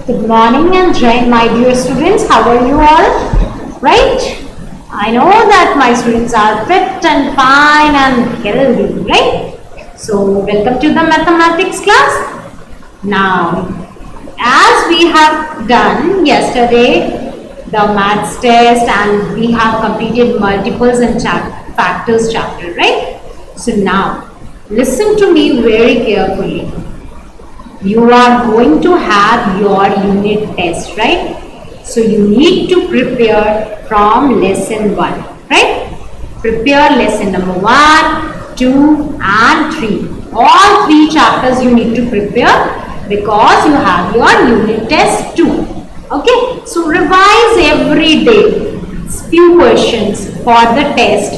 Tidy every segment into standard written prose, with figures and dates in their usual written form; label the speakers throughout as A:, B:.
A: Good morning and my dear students. How are you all? Right? I know that my students are fit and fine and healthy, right? So, welcome to the mathematics class. Now, as we have done yesterday the maths test and we have completed multiples and factors chapter, right? So, now listen to me very carefully. You are going to have your unit test, right? So you need to prepare from lesson 1, right? Prepare lesson number 1, 2 and 3. All 3 chapters you need to prepare because you have your unit test too. Okay, so revise every day few questions for the test.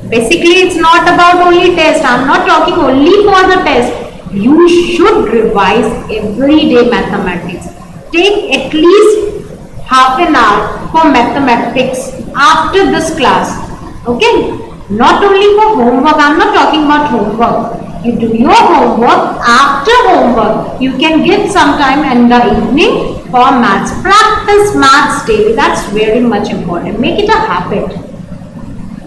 A: Basically it's not about only test. I'm not talking only for the test. You should revise every day mathematics. Take at least half an hour for mathematics after this class. Okay? Not only for homework. I'm not talking about homework. You do your homework. After homework, you can give some time in the evening for maths. Practice maths daily. That's very much important. Make it a habit.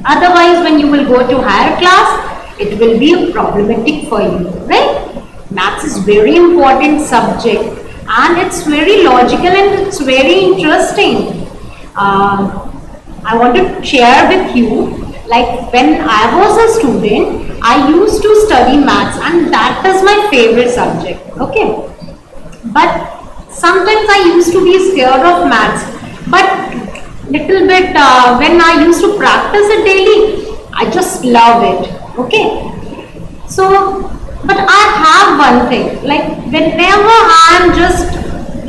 A: Otherwise, when you will go to higher class, it will be problematic for you, right? Maths is very important subject and it's very logical and it's very interesting. I want to share with you, like when I was a student, I used to study maths and that is my favorite subject, okay? But sometimes I used to be scared of maths, but little bit when I used to practice it daily, I just love it, okay? So, but I have one thing, like whenever I am just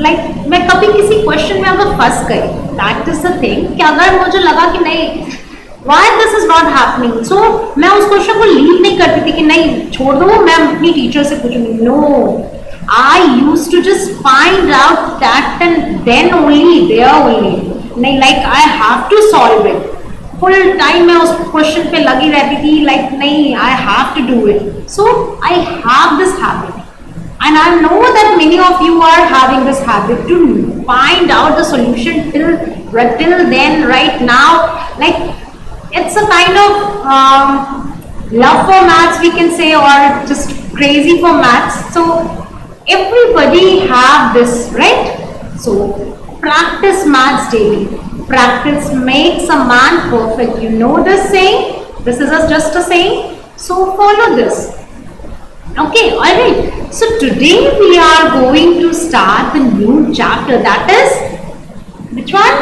A: like मैं कभी किसी question में अगर फंस गई, that is the thing कि अगर मुझे लगा कि नहीं why this is not happening, so मैं उस क्वेश्चन को लीव नहीं करती थी कि नहीं छोड़ दो मैं अपनी टीचर से पूछूंगी. No, I used to just find out that and then only there only नहीं like I have to solve it. Full time मैं उस क्वेश्चन पे लगी रहती थी लाइक नहीं I have to do it. So I have this habit and I know that many of you are having this habit to find out the solution till then right now, like it's a kind of love for maths we can say, or just crazy for maths. So everybody have this, right? So practice maths daily. Practice makes a man perfect. You know this saying? This is just a saying. So follow this. Okay, alright. So today we are going to start the new chapter. That is, which one?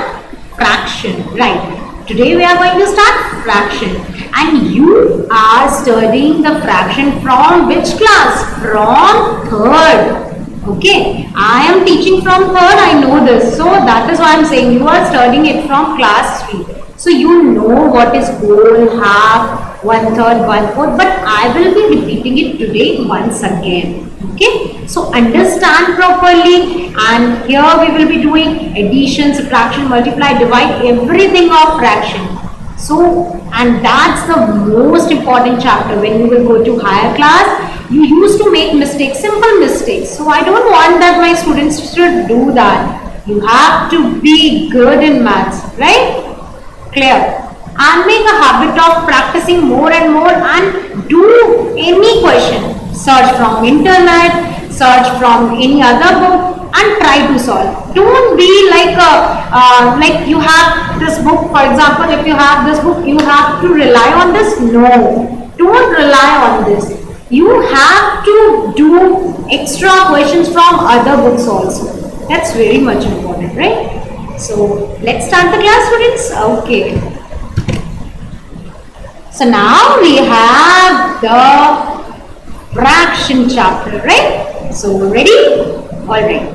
A: Fraction. Right. Today we are going to start fraction. And you are studying the fraction from which class? From 3rd. Okay, I am teaching from 3rd, I know this. So that is why I am saying you are studying it from class 3. So you know what is whole, half, 1/3, 1/4, but I will be repeating it today once again. Okay, so understand properly, and here we will be doing addition, subtraction, multiply, divide, everything of fraction. So, and that's the most important chapter. When you will go to higher class, you used to make mistakes, simple mistakes. So I don't want that my students should do that. You have to be good in maths, right? Clear? And make a habit of practicing more and more and do any question. Search from internet, search from any other book and try to solve. Don't be like you have this book, for example, if you have this book, you have to rely on this. No, don't rely on this. You have to do extra questions from other books also. That's very much important, right? So let's start the class, students. Okay. So now we have the fraction chapter, right? So ready? All right.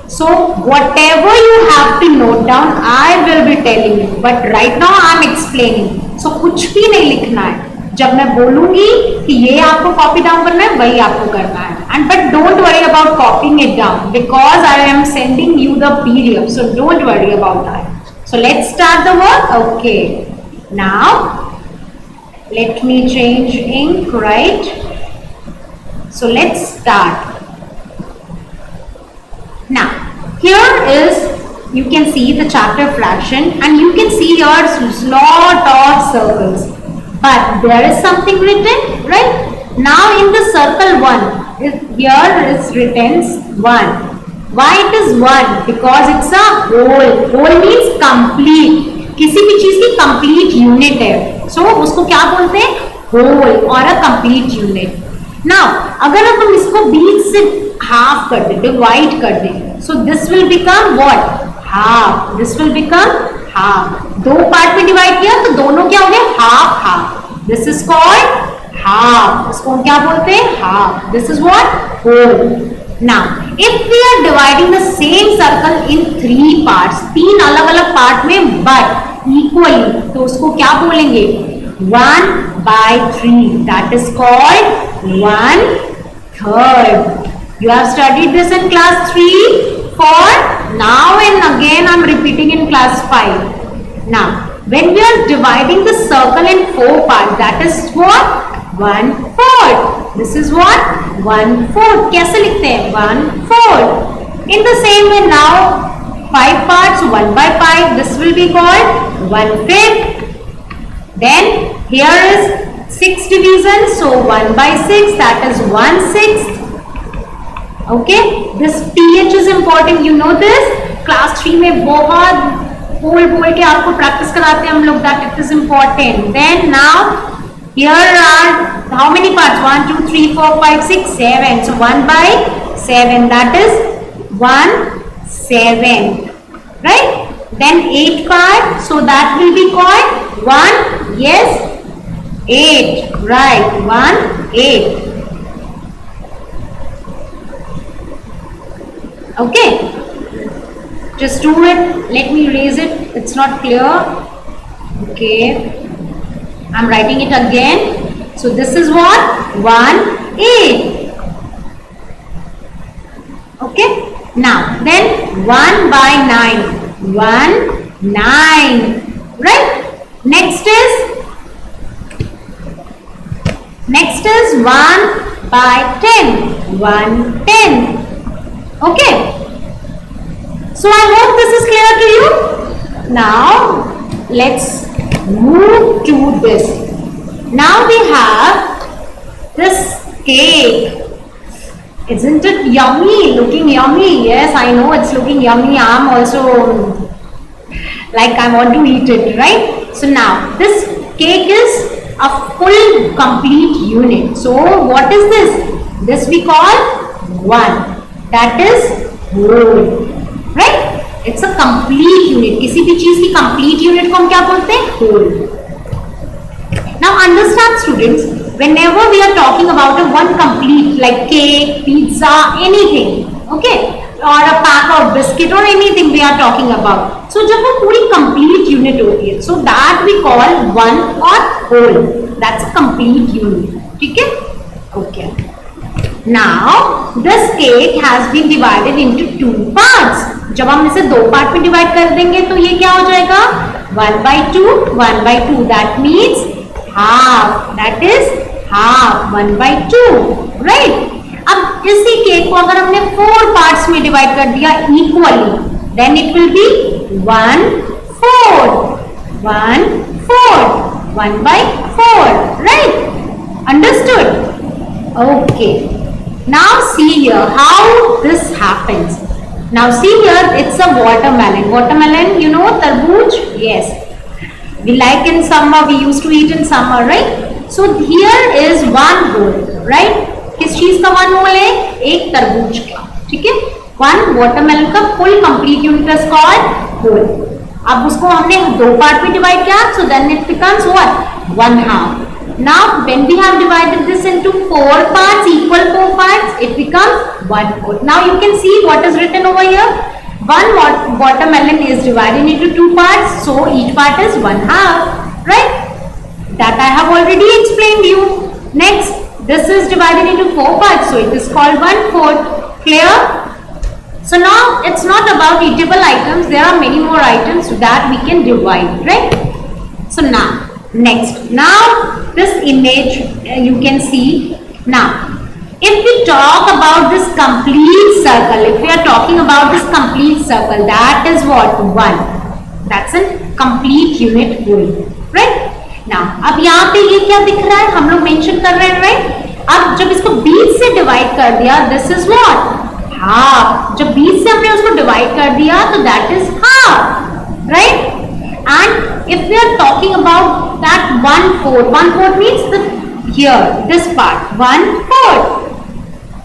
A: So whatever you have to note down, I will be telling you. But right now I am explaining. So कुछ भी नहीं लिखना है. जब मैं बोलूंगी कि ये आपको कॉपी डाउन करना है, वही आपको करना है. And but don't worry about copying it down because I am sending you the PDF. So don't worry about that. So let's start the work. Okay. Now let me change ink, right? So let's start. Now Here is, you can see the chapter fraction, and you can see your lot of circles, but there is something written, right? Now in the circle 1, here is written 1. Why it is 1? Because it's a whole. Whole means complete. किसी भी चीज की complete unit है, so उसको क्या बोलते हैं? Whole or a complete unit. Now अगर हम इसको बीच से half कर दें, divide कर दें, so this will become what? Half. This will become half. दो पार्ट में डिवाइड किया तो दोनों क्या हो गए? Half half. This is called half. इसको हम क्या बोलते हैं? Half. This is what? Whole. Now, if we are dividing the same circle in 3 parts, 3 अलग अलग पार्ट में but equally, तो उसको क्या बोलेंगे? 1/3. That is called 1/3. You have studied this in class 3. For now and again I am repeating in class 5. Now, when we are dividing the circle in 4 parts, that is what? 1/4. This is what? 1/4. कैसे लिखते हैं? 1/4. In the same way now, 5 parts, 1/5. This will be called 1/5. Then here is 6 divisions, so 1/6. That is 1/6. Okay, this pH is important. You know this. Class 3 में बहुत बोल के आपको practice कराते हैं हम लोग, that it is important. Then now here are how many parts? 1, 2, 3, 4, 5, 6, 7. So 1/7. That is 1/7. Right? Then 8 parts. So that will be called 1. Yes, 8. Right? 1/8. Okay, just do it. Let me erase it. It's not clear. Okay, I'm writing it again. So this is what? 1/8. Okay, now then 1/9. 1/9. Right? Next is 1/10. 1/10. Okay, so I hope this is clear to you. Now let's move to this. Now we have this cake. Isn't it yummy? Looking yummy? Yes, I know it's looking yummy. I'm also like I want to eat it, right? So now this cake is a full complete unit. So what is this? This we call 1. That is whole, right? It's a complete unit. किसी भी चीज की complete unit को हम क्या बोलते हैं? Whole. Now understand students, whenever we are talking about a one complete like cake, pizza, anything, okay, or a pack of biscuit or anything we are talking about. So जब वो पूरी complete unit होती है, so that we call one or whole. That's a complete unit. ठीक है? Okay. Now this cake has been divided into 2 parts. जब हम इसे 2 पार्ट में डिवाइड कर देंगे तो ये क्या हो जाएगा? 1/2. 1/2. That means half. That is half. 1/2. Right? अब इसी केक को अगर हमने 4 पार्ट्स में डिवाइड कर दिया equally, then it will be 1/4. 1/4. 1/4. Right? Understood? Okay. Now see here how this happens. Now see here, it's a watermelon. Watermelon, you know, tarbooj? Yes. We like in summer, we used to eat in summer, right? So here is one whole, right? किस चीज का one whole है? एक तरबूज का, ठीक है? One watermelon का full complete unit is called whole. अब उसको हमने 2 पार्ट में डिवाइड किया, so then it becomes what? 1/2. Now when we have divided this into 4 parts, equal 4 parts, it becomes 1/4. Now you can see what is written over here. One watermelon is divided into 2 parts, so each part is 1/2, right? That I have already explained you. Next, this is divided into 4 parts, so it is called 1/4. Clear? So now it's not about eatable items. There are many more items that we can divide, right? So now next, now this image you can see. Now If we talk about this complete circle, if we are talking about this complete circle, that is what 1. That's a complete unit whole, right? Now अब यहाँ पे ये क्या दिख रहा है, हम लोग मेंशन कर रहे हैं, राइट? अब जब इसको 20 से डिवाइड कर दिया, दिस इज व्हाट, हाफ. जब 20 से हमने उसको डिवाइड कर दिया तो that is half, right? And if we are talking about that 1/4 means the here this part 1/4.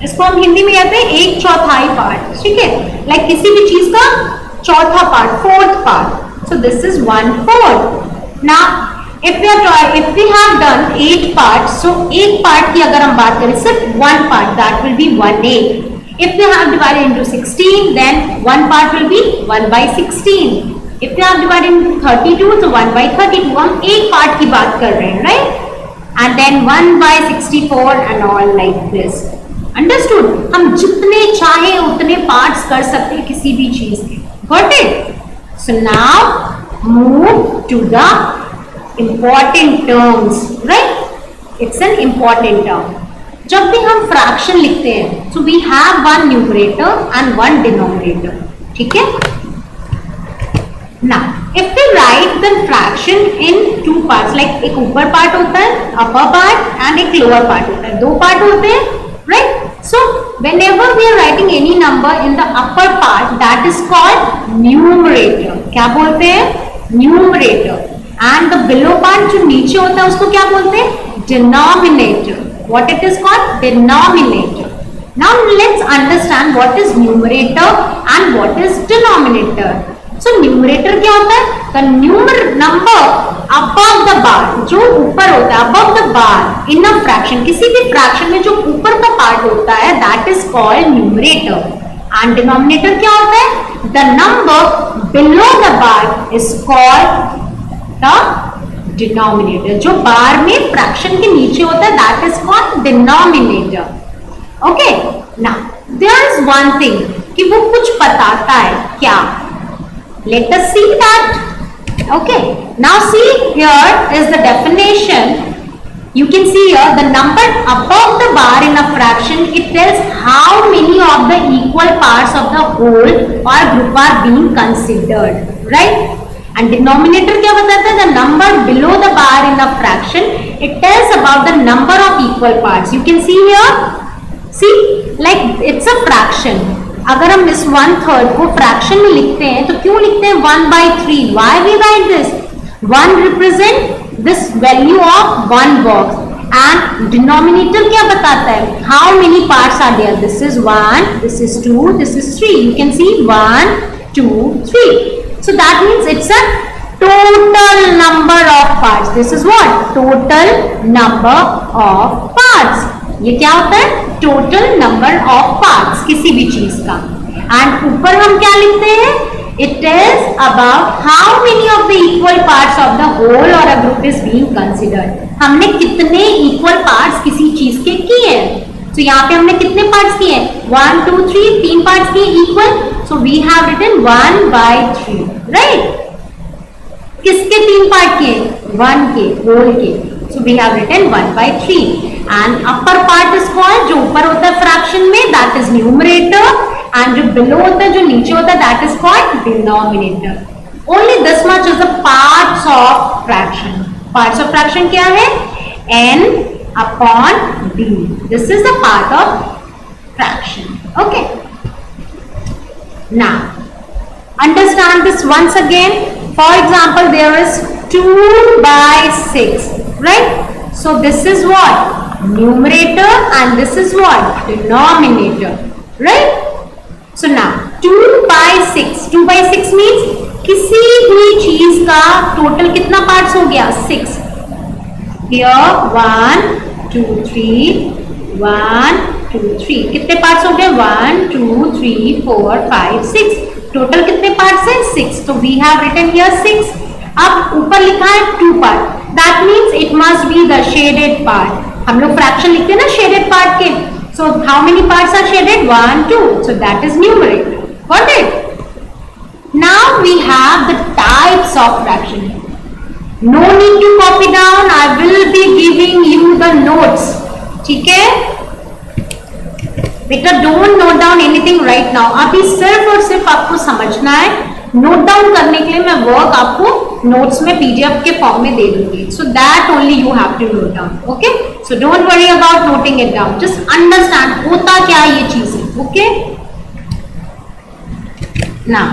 A: इसको हम हिंदी में कहते हैं 1/4 पार्ट, ठीक है? लाइक किसी भी चीज का चौथा part, 4th part. So this is 1/4. Now if we have done 8 parts, so एक पार्ट की अगर हम बात करें, सिर्फ 1 part, that will be 1/8. If we have divided into 16, then 1 part will be 1/16. If we have divided into 32, so 1/32. हम एक part की बात कर रहे हैं, right? And then 1/64 and all like this. Understood? हम जितने चाहे उतने पार्ट्स कर सकते हैं किसी भी चीज के. Got it? So now move to the important terms, right? It's an important term. जब भी हम फ्रैक्शन लिखते हैं, so we have one numerator and one denominator. ठीक है? Now, if we write the fraction in 2 parts, like एक ऊपर part होता है, upper part, and एक lower part होता है, 2 पार्ट होते हैं, right? So, whenever we are writing any number in the upper part, that is called numerator. क्या बोलते हैं? Numerator. And the below part जो नीचे होता है उसको क्या बोलते हैं? Denominator. What it is called? Denominator. Now let's understand what is numerator and what is denominator. So numerator क्या होता है? The number above the bar, जो ऊपर होता है, above the bar in a fraction, किसी भी fraction में जो ऊपर का part होता है, that is called numerator. And denominator क्या होता है? The number below the bar is called the denominator. जो bar में fraction के नीचे होता है, that is called denominator. Okay? Now there is one thing कि वो कुछ बताता है, क्या? Let us see that. Okay. Now see, here is the definition. You can see here the number above the bar in a fraction. It tells how many of the equal parts of the whole or group are being considered. Right? And denominator क्या बताता है? The number below the bar in a fraction. It tells about the number of equal parts. You can see here. See, like it's a fraction. अगर हम इस 1/3 को fraction में लिखते हैं तो क्यों लिखते हैं 1/3? Why we write this? 1 represent this value of 1 box and denominator क्या बताता है? How many parts are there? This is 1, this is 2, this is 3. You can see 1, 2, 3. So that means it's a total number of parts. This is what? Total number of parts. ये क्या होता है? Total number of parts किसी भी चीज का. And ऊपर हम क्या लिखते हैं? It is about how many of the equal parts of the whole और a group is being considered. हमने कितने इक्वल पार्ट्स किसी चीज के किए हैं. तो यहाँ पे हमने कितने पार्ट्स किए हैं? 1, 2, 3, 3 पार्ट्स किए equal. So we have written 1/3, right? किसके 3 पार्ट किए? 1 के, होल के. So we have written 1/3. And upper part is called, जो ऊपर होता है फ्रैक्शन में, that is numerator. And जो below होता है, जो नीचे होता है, that is called denominator. Only this much is the parts of fraction. Parts of fraction क्या है? N upon D. This is the part of fraction. Okay. Now understand this once again. For example, there is 2/6. Right? So this is what? Numerator and this is what? Denominator. Right? So now 2/6. 2/6 means किसी भी चीज का total कितना parts हो गया? 6. Here 1, 2, 3, 1, 2, 3. कितने parts हो गए? 1, 2, 3, 4, 5, 6. टोटल कितने पार्ट्स हैं? 6. तो we have written here 6. अब ऊपर लिखा है 2 part. That means it must be the shaded part. हम लोग फ्रैक्शन लिखते हैं ना shaded part के. So how many parts are shaded? 1, 2. So that is numerator. Got it? Now we have the types of fraction. No need to copy down. I will be giving you the notes. ठीक है? बेटा don't note down anything right now, अभी सिर्फ और सिर्फ आपको समझना है। नोट डाउन करने के लिए मैं वर्क आपको नोट्स में पीडीएफ के फॉर्म में दे दूंगी, so that only you have to note down, okay. So don't worry about noting it down, just understand होता क्या है ये चीजें, okay. Now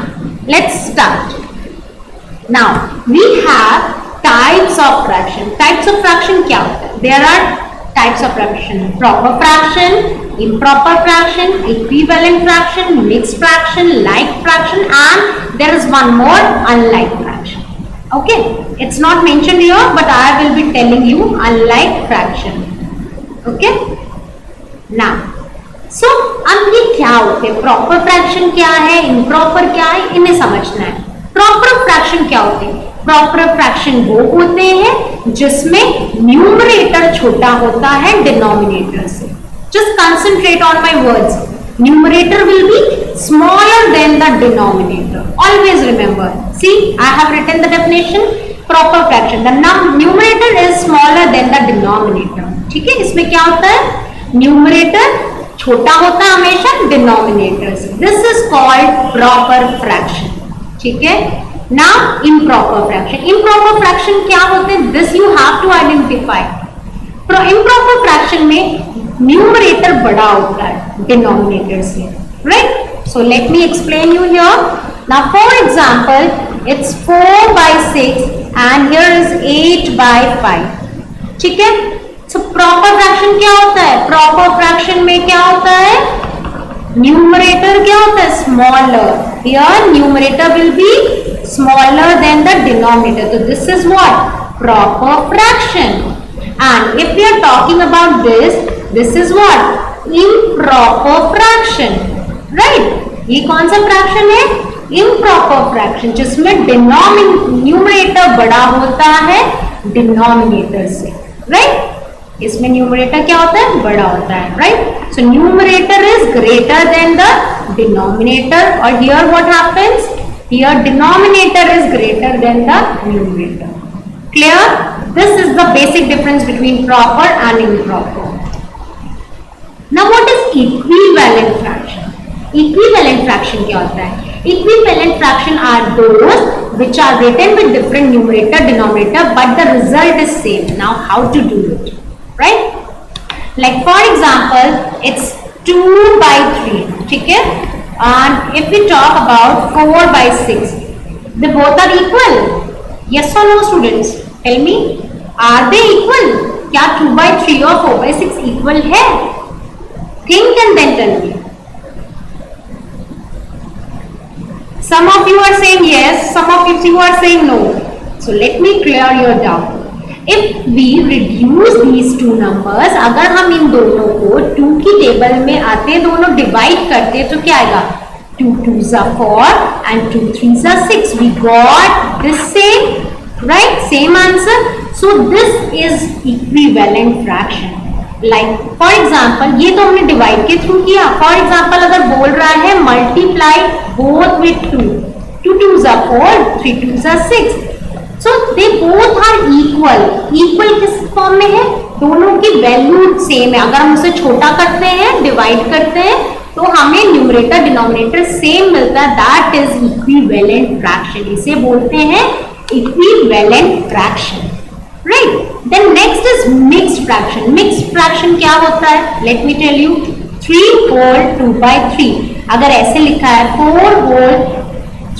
A: let's start. Now we have types of fraction. Types of fraction क्या होता है? There are types of fraction: proper fraction, improper fraction, equivalent fraction, mixed fraction, like fraction, and there is one more, unlike fraction. Okay, it's not mentioned here but I will be telling you unlike fraction. Okay, now so अब ये क्या होते हैं? proper fraction क्या है, improper क्या है, इन्हें समझना है। proper fraction क्या होते हैं? प्रॉपर फ्रैक्शन वो होते हैं जिसमें न्यूमरेटर छोटा होता है डिनोमिनेटर से। Just concentrate on my words, numerator will be smaller than the denominator, always remember. See I have written the definition, proper fraction the numerator is smaller than the denominator. ठीक है, इसमें क्या होता है? न्यूमरेटर छोटा होता है हमेशा डिनोमिनेटर से। This is called proper fraction. ठीक है, now improper fraction. improper fraction क्या होते हैं? this you have to identify. improper fraction में numerator बड़ा होता है denominator से, right? so let me explain you here. now for example it's 4 by 6 and here is 8 by 5. ठीक है, so proper fraction क्या होता है? proper fraction में क्या होता है? न्यूमरेटर क्या होता है? Smaller. Here numerator will be smaller than the denominator, तो this is what? Proper fraction. And if we are talking about this is what? Improper fraction, right? ये कौन सा फ्रैक्शन है? इम्प्रॉपर फ्रैक्शन, जिसमें न्यूमरेटर बड़ा होता है डिनोमिनेटर से, राइट? इसमें न्यूमरेटर क्या होता है? बड़ा होता है, right? So numerator is greater than the denominator, और here what happens? Here denominator is greater than the numerator. Clear? This is the basic difference between proper and improper. Now what is equivalent fraction? Equivalent fraction क्या होता है? Equivalent fraction are those which are written with different numerator denominator but the result is same. Now how to do it? Right? Like for example, it's 2 by 3. ठीक है? And if we talk about 4 by 6, they both are equal. Yes or no, students? Tell me, are they equal? क्या 2 by 3 और 4 by 6 equal है? Think and then tell me. Some of you are saying yes, some of you are saying no. So let me clear your doubt. If we reduce these two numbers, अगर हम इन दोनों को 2 की table में आते दोनों divide करते तो क्या आएगा? 2 2s are 4 and 2 3s are 6. We got this same, right? Same answer. So this is equivalent fraction. Like for example, ये तो हमने डिवाइड के थ्रू किया। For example, अगर बोल रहा है multiply both with 2, 2 2s are 4, 3 2s are 6. So they both are equal. Equal किस फॉर्म में है? दोनों की वैल्यू सेम है। अगर हम उसे छोटा करते हैं, डिवाइड करते हैं, तो हमें न्यूमरेटर डिनोमिनेटर सेम मिलता है। That is equivalent fraction. इसे बोलते हैं equivalent fraction, right? Then next is mixed fraction. Mixed fraction क्या होता है? Let me tell you. 3 whole 2 by 3, अगर ऐसे लिखा है 4 whole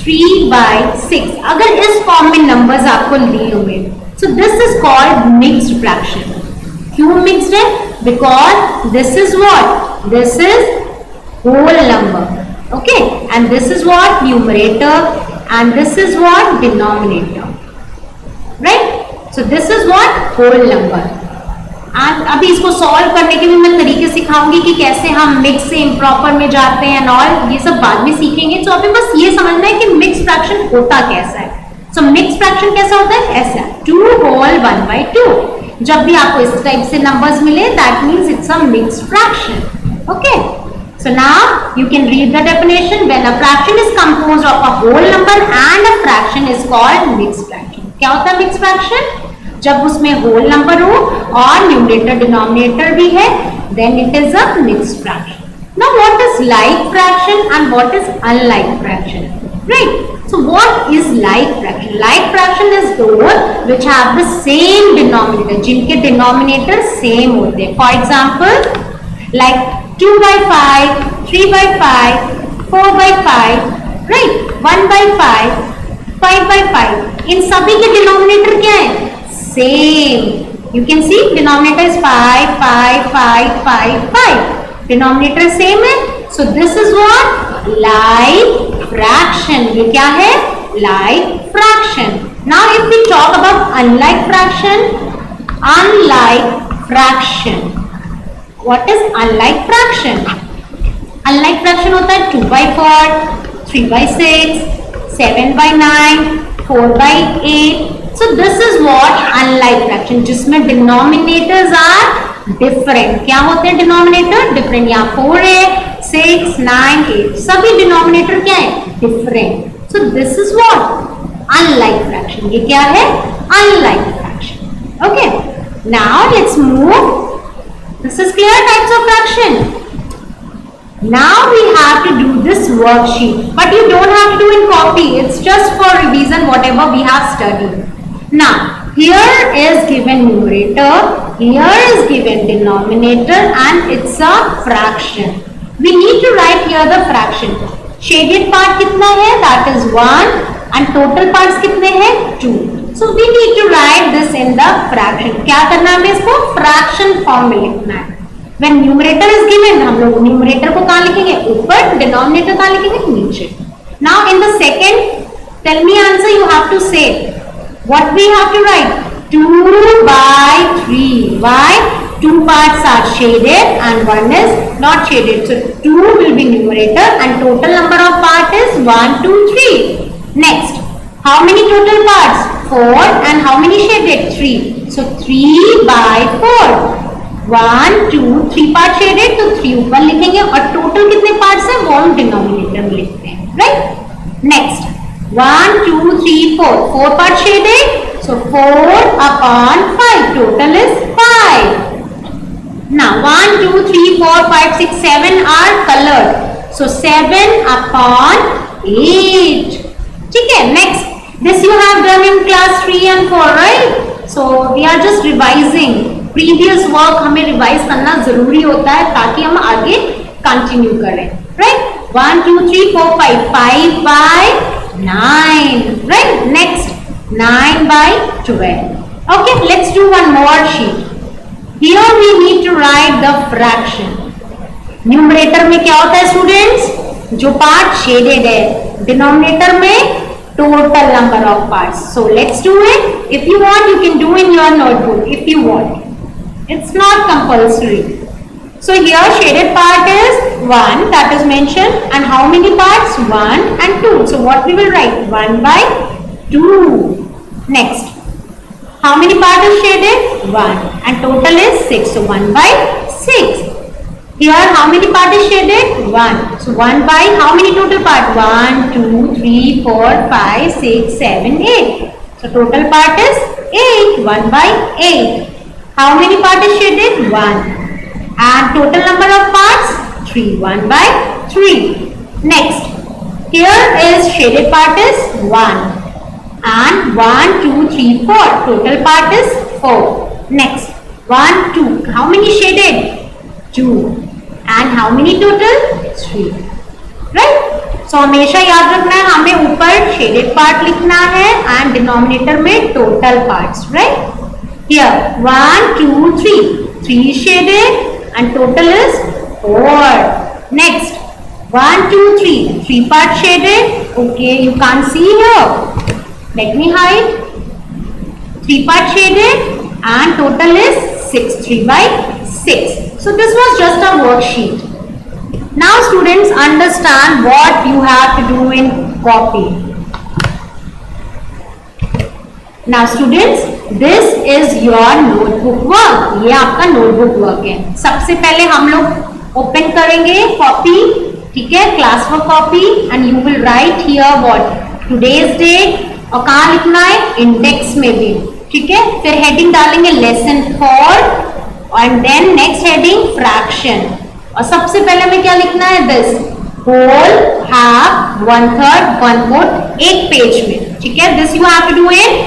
A: 3 by 6, अगर इस फॉर्म में नंबर्स आपको लिए होंगे, so this is called mixed fraction. क्यों मिक्स्ड है? Because this is what? This is whole number, okay, and this is what? Numerator, and this is what? Denominator, right? So this is what? whole number. And अभी इसको solve करने के भी मैं तरीके सिखाऊंगी कि कैसे हम मिक्स से इम्प्रॉपर में जाते हैं और ये सब बाद में सीखेंगे। तो अभी बस ये समझना है कि मिक्स फ्रैक्शन होता कैसा है। सो मिक्स फ्रैक्शन कैसा होता है? ऐसा 2 whole 1 by 2। जब भी आपको इस टाइप से नंबर्स मिले, that means it's a mixed fraction, okay. So now you can read the definition. When a fraction is composed of a whole number and a fraction is called mixed fraction. क्या होता है mixed fraction? जब उसमें whole number हो और numerator denominator भी है, then it is a mixed fraction. Now what is like fraction and what is unlike fraction, right? So what is like fraction? Like fraction is those which have the same denominator, जिनके denominator same होते हैं. For example, like 2 by 5, 3 by 5, 4 by 5, right? 1 by 5, 5 by 5. इन सभी के denominator क्या है? Same. You can see denominator is 5, 5, 5, 5, 5. Denominator same है. So this is what? Like fraction. ये क्या है? Like fraction. Now if we talk about unlike fraction, unlike fraction. What is unlike fraction? Unlike fraction होता है 2 by 4, 3 by 6, 7 by 9, 4 by 8. So this is what unlike fraction, जिसमें denominators are different. क्या होते हैं denominator? Different. यहाँ 4 है, 6, 9, 8. सभी denominator क्या है? Different. So this is what unlike fraction. ये क्या है? Unlike fraction. Okay. Now let's move. This is clear types of fraction. Now we have to do this worksheet, but you don't have to do in copy. It's just for revision whatever we have studied. Now here is given numerator, here is given denominator, and it's a fraction. We need to write here the fraction. Shaded part कितना है? That is 1, and total parts कितने हैं? 2. So we need to write this in the fraction. क्या करना है हमें इसको? Fraction form में लिखना है. When numerator is given, हम लोग numerator को कहाँ लिखेंगे? ऊपर. Denominator कहाँ लिखेंगे? नीचे. Now in the second, tell me answer. You have to say what we have to write. 2 by 3. Why? 2 parts are shaded and 1 is not shaded. So 2 will be numerator and total number of part is 1, 2, 3. Next, how many total parts? 4 and how many shaded? 3. So 3 by 4. 1, 2, 3 part shaded, तो 3 ऊपर लिखेंगे और total कितने parts हैं वो हम denominator में लिखते हैं, right? Next 1, 2, 3, 4. 4 part shaded, so 4 upon 5. Total is 5. Now 1, 2, 3, 4, 5, 6, 7 are colored. So 7 upon 8. ठीक है? Next, this you have done in class 3 and 4, right? So we are just revising. Previous work हमें revise करना जरूरी होता है ताकि हम आगे continue करें, right? 1, 2, 3, 4, 5. 5 by 9, right? Next, 9 by 12. Okay, let's do one more sheet. Here we need to write the fraction. Numerator में क्या होता है students? जो part shaded है. Denominator में total number of parts. So let's do it. If you want, you can do in your notebook. If you want, it's not compulsory. So here shaded part is 1, that is mentioned, and how many parts? 1 and 2. So what we will write? 1 by 2. Next, how many parts is shaded? 1, and total is 6. So 1 by 6. Here how many part is shaded? 1. So 1 by how many total part? 1, 2, 3, 4, 5, 6, 7, 8. So total part is 8. 1 by 8. How many part is shaded? 1. And total number of parts? 3. 1 by 3. Next, here is shaded part is 1. And 1, 2, 3, 4. Total part is 4. Next, 1, 2. How many shaded? 2. And how many total? 3. Right? So हमेशा याद रखना है हमें ऊपर shaded part लिखना है and denominator में total parts. Right? Here 1, 2, 3. 3 shaded and total is 4. Next 1, 2, 3. 3 part shaded. Okay, you can't see here. Let me hide. 3 part shaded and total is 6. 3 by 6. So this was just a worksheet. Now students understand what you have to do in copy. Now students, this is your notebook work. ये आपका notebook work है. सबसे पहले हम लोग open करेंगे copy, ठीक है? Class work copy, and you will write here what? Today's date, और कहाँ लिखना है? Index में भी, ठीक है? फिर heading डालेंगे lesson 4. And then next heading fraction. और सबसे पहले हमें क्या लिखना है, दिस होल, हाफ, 1/3, 1/4 एक पेज में, ठीक है। This you have to do in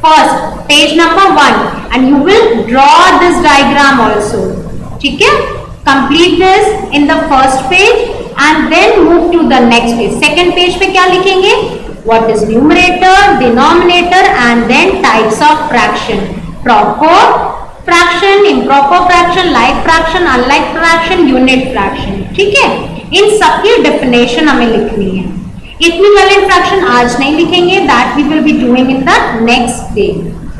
A: first page number 1 and you will draw this diagram also, ठीक है। Complete this in the first page and then move to the next page. Second page पे क्या लिखेंगे, what is numerator, denominator and then types of fraction, proper fraction, improper fraction, like fraction, unlike fraction, unit fraction, ठीक है। इन सबकी definition हमें लिखनी है। Equivalent fraction आज नहीं लिखेंगे, that we will be doing in the next day,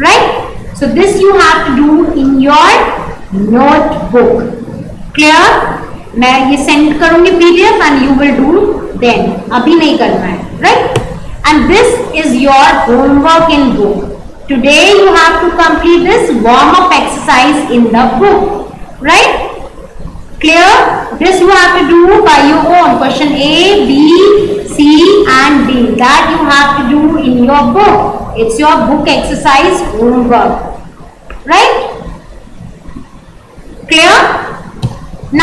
A: right. So this you have to do in your notebook, clear. मैं ये सेंड करूंगी PDF and you will do then, अभी नहीं करना है, right. And this is your homework in book. Today you have to complete this warm-up exercise in the book, right? Clear? This you have to do by your own. Question A, B, C and D. That you have to do in your book. It's your book exercise homework, right? Clear?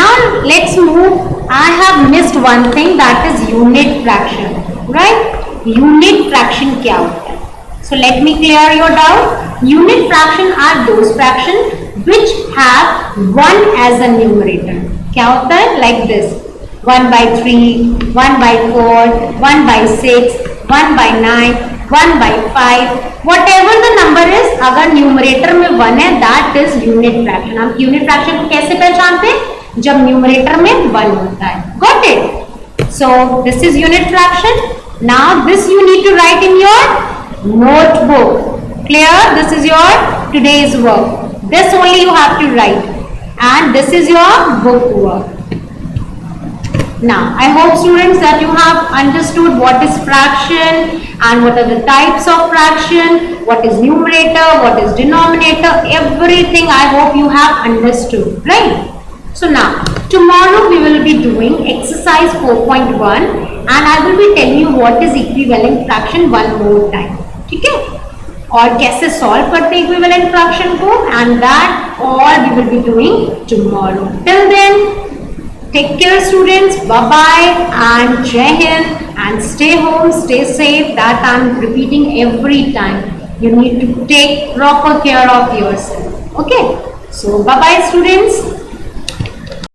A: Now let's move. I have missed one thing, that is unit fraction, right? Unit fraction क्या होता है? So let me clear your doubt. Unit fraction are those fraction which have 1 as a numerator. क्या होता है? Like this 1/3, 1/4, 1/6, 1/9, 1/5, whatever the number is, अगर numerator में 1 है, that is unit fraction. हम यूनिट फ्रैक्शन को कैसे पहचानते हैं? जब न्यूमरेटर में 1 होता है। Got it? So this is unit fraction. Now this you need to write in your notebook. Clear? This is your today's work. This only you have to write, and this is your book work. Now I hope students that you have understood what is fraction and what are the types of fraction, what is numerator, what is denominator, everything I hope you have understood, right? So now tomorrow we will be doing exercise 4.1 and I will be telling you what is equivalent fraction one more time, ठीक है। और कैसे solve करते हैं equivalent fraction को, and that all we will be doing tomorrow. Till then, take care students, bye bye and Jai Hind, and stay home, stay safe. That I am repeating every time. You need to take proper care of yourself. Okay, so bye bye students.